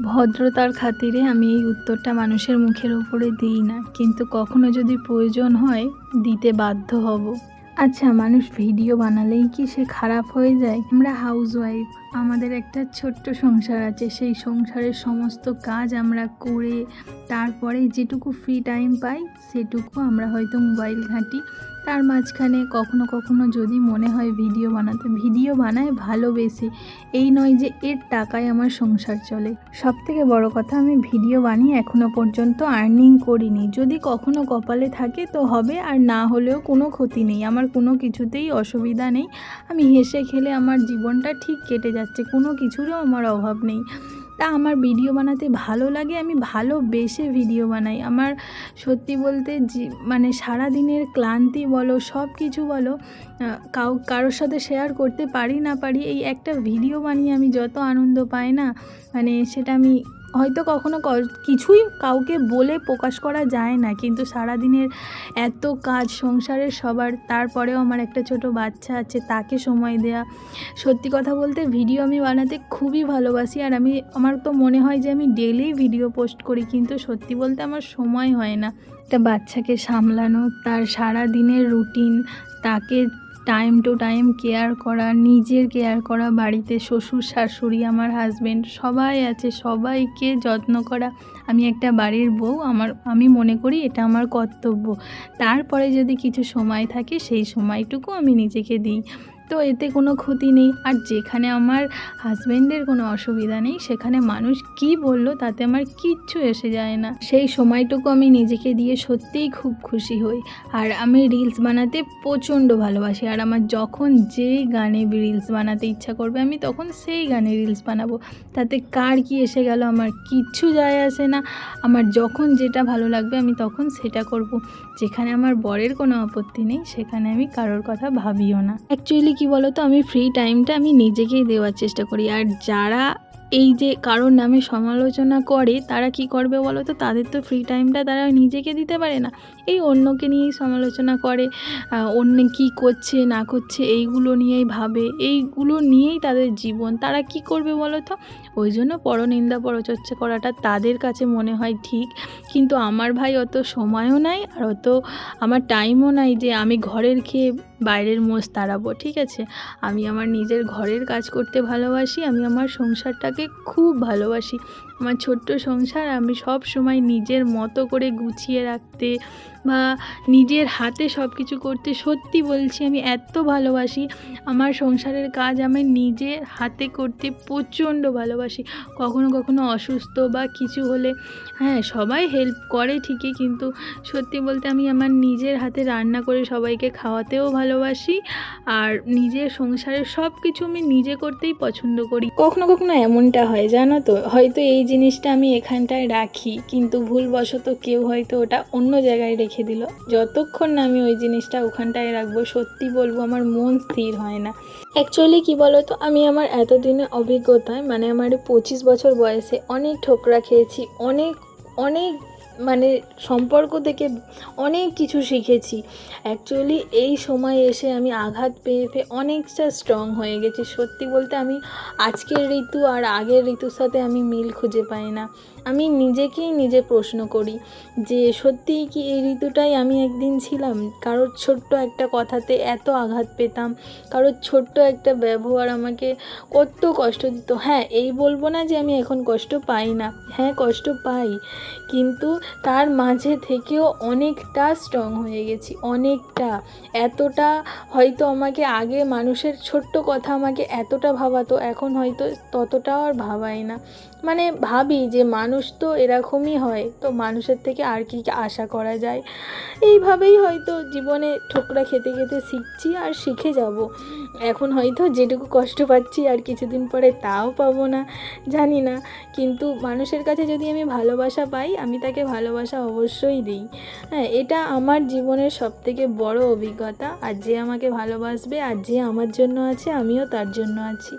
ভদ্রতার খাতিরে আমি এই উত্তরটা মানুষের মুখের উপরে দিই না, কিন্তু কখনো যদি প্রয়োজন হয় দিতে বাধ্য হব। আচ্ছা, মানুষ ভিডিও বানালেই কি সে খারাপ হয়ে যায়? আমরা হাউসওয়াইফ, আমাদের একটা ছোট্ট সংসার আছে, সেই সংসারের সমস্ত কাজ আমরা করে তারপরে যেটুকু ফ্রি টাইম পাই সেটুকু আমরা হয়তো মোবাইল ঘাঁটি। তার মাঝখানে কখনো কখনো যদি মনে হয় ভিডিও বানাতে, ভিডিও বানায় ভালোবেসে, এই নয় যে এর টাকায় আমার সংসার চলে। সবথেকে বড় কথা, আমি ভিডিও বানিয়ে এখনও পর্যন্ত আর্নিং করিনি। যদি কখনো কপালে থাকে তো হবে, আর না হলেও কোনো ক্ষতি নেই, আমার কোনো কিছুতেই অসুবিধা নেই। আমি হেসে খেলে আমার জীবনটা ঠিক কেটে যাচ্ছে, কোনো কিছুরও আমার অভাব নেই। তা আমার ভিডিও বানাতে ভালো লাগে, আমি ভালোবেসে ভিডিও বানাই। আমার সত্যি বলতে মানে সারাদিনের ক্লান্তি বলো, সব কিছু বলো, কারোর সাথে শেয়ার করতে পারি না পারি, এই একটা ভিডিও বানিয়ে আমি যত আনন্দ পাই না, মানে সেটা আমি হয়তো কখনো কিছুই কাউকে বলে প্রকাশ করা যায় না। কিন্তু সারাদিনের এত কাজ সংসারের সবার, তারপরেও আমার একটা ছোট বাচ্চা আছে, তাকে সময় দেয়া। সত্যি কথা বলতে ভিডিও আমি বানাতে খুবই ভালোবাসি, আর আমার তো মনে হয় যে আমি ডেইলি ভিডিও পোস্ট করি, কিন্তু সত্যি বলতে আমার সময় হয় না। একটা বাচ্চাকে সামলানো, তার সারা দিনের রুটিন, তাকে টাইম টু টাইম কেয়ার করা, নিজের কেয়ার করা, বাড়িতে শ্বশুর শাশুড়ি, আমার হাজব্যান্ড সবাই আছে, সবাইকে যত্ন করা। আমি একটা বাড়ির বউ, আমি মনে করি এটা আমার কর্তব্য। তারপরে যদি কিছু সময় থাকে সেই সময়টুকু আমি নিজেকে দিই, তো এতে কোনো ক্ষতি নেই। আর যেখানে আমার হাজব্যান্ডের কোনো অসুবিধা নেই, সেখানে মানুষ কি বলল তাতে আমার কিচ্ছু এসে যায় না। সেই সময়টুকু আমি নিজেকে দিয়ে সত্যিই খুব খুশি হই। আর আমি রিলস বানাতে প্রচণ্ড ভালোবাসি, আর আমার যখন যেই গানে রিলস বানাতে ইচ্ছা করবে আমি তখন সেই গানে রিলস বানাবো। তাতে কার কি এসে গেল আমার কিচ্ছু যায় আসে না। আমার যখন যেটা ভালো লাগবে আমি তখন সেটা করব। যেখানে আমার বরের কোনো আপত্তি নেই সেখানে আমি কারোর কথা ভাবিও না। অ্যাকচুয়ালি কি বলো তো, আমি ফ্রি টাইমটা আমি নিজেকেই দেওয়ার চেষ্টা করি। আর যারা এই যে কারোর নামে সমালোচনা করে তারা কি করবে বলো তো, তাদের তো ফ্রি টাইমটা তারা নিজেকে দিতে পারে না, এই অন্যকে নিয়েই সমালোচনা করে, অন্য কি করছে না করছে এইগুলো নিয়েই ভাবে, এইগুলো নিয়েই তাদের জীবন। তারা কি করবে বলো তো, ওই জন্য পরনিন্দা পরচর্চা করাটা তাদের কাছে মনে হয় ঠিক। কিন্তু আমার ভাই অত সময়ও নাই, আর অত আমার টাইমও নাই যে আমি ঘরের খেয়ে বাইরের মোষ তাড়াবো। ঠিক আছে, আমি আমার নিজের ঘরের কাজ করতে ভালোবাসি, আমি আমার সংসারটাকে খুব ভালোবাসি। আমার ছোট্ট সংসার আমি সব সময় নিজের মতো করে গুছিয়ে রাখতে বা নিজের হাতে সব কিছু করতে, সত্যি বলছি আমি এত ভালোবাসি। আমার সংসারের কাজ আমি নিজের হাতে করতে প্রচণ্ড ভালোবাসি। কখনো কখনো অসুস্থ বা কিছু হলে হ্যাঁ সবাই হেল্প করে ঠিকই, কিন্তু সত্যি বলতে আমি আমার নিজের হাতে রান্না করে সবাইকে খাওয়াতেও ভালোবাসি। আর নিজের সংসারের সব কিছু আমি নিজে করতেই পছন্দ করি। কখনো কখনো এমনটা হয় জানো তো, হয়তো এই জিনিসটা আমি এখানটায় রাখি, কিন্তু ভুলবশত কেউ হয়তো ওটা অন্য জায়গায় রেখে দিল। যতক্ষণ না আমি ওই জিনিসটা ওখানটায় রাখবো, সত্যি বলবো আমার মন স্থির হয় না। অ্যাকচুয়ালি কি বলো তো, আমি আমার এতদিনের অভিজ্ঞতায়, মানে আমার 25 বছর বয়সে অনেক ঠোকরা খেয়েছি, অনেক অনেক মানে সম্পর্ক থেকে অনেক কিছু শিখেছি। অ্যাকচুয়ালি এই সময় এসে আমি আঘাত পেয়ে অনেকটা স্ট্রং হয়ে গেছি। সত্যি বলতে আমি আজকের ঋতু আর আগের ঋতুর সাথে আমি মিল খুঁজে পাই না। আমি নিজেকেই নিজে প্রশ্ন করি যে সত্যিই কি এই ঋতুটাই আমি একদিন ছিলাম? কারোর ছোট্ট একটা কথাতে এত আঘাত পেতাম, কারোর ছোট্ট একটা ব্যবহার আমাকে কত কষ্ট দিত। হ্যাঁ, এই বলবো না যে আমি এখন কষ্ট পাই না, হ্যাঁ কষ্ট পাই, কিন্তু তার মাঝে থেকেও অনেকটা স্ট্রং হয়ে গেছি, অনেকটা। এতটা হয়তো আমাকে আগে মানুষের ছোট্ট কথা আমাকে এতটা ভাবাতো, এখন হয়তো ততটাও আর ভাবাই না। মানে ভাবি যে মানুষ তো এরকমই হয়, তো মানুষের থেকে আর কি আশা করা যায়। এইভাবেই হয়তো জীবনে ঠোকরা খেতে খেতে শিখছি আর শিখে যাব। এখন হয়তো যেটুকু কষ্ট পাচ্ছি আর কিছুদিন পরে তাও পাবো না, জানি না। কিন্তু মানুষের কাছে যদি আমি ভালোবাসা পাই, আমি তাকে ভালোবাসা অবশ্যই দিই। হ্যাঁ, এটা আমার জীবনের সবথেকে বড় অভিজ্ঞতা। আর যে আমাকে ভালোবাসবে আর যে আমার জন্য আছে, আমিও তার জন্য আছি।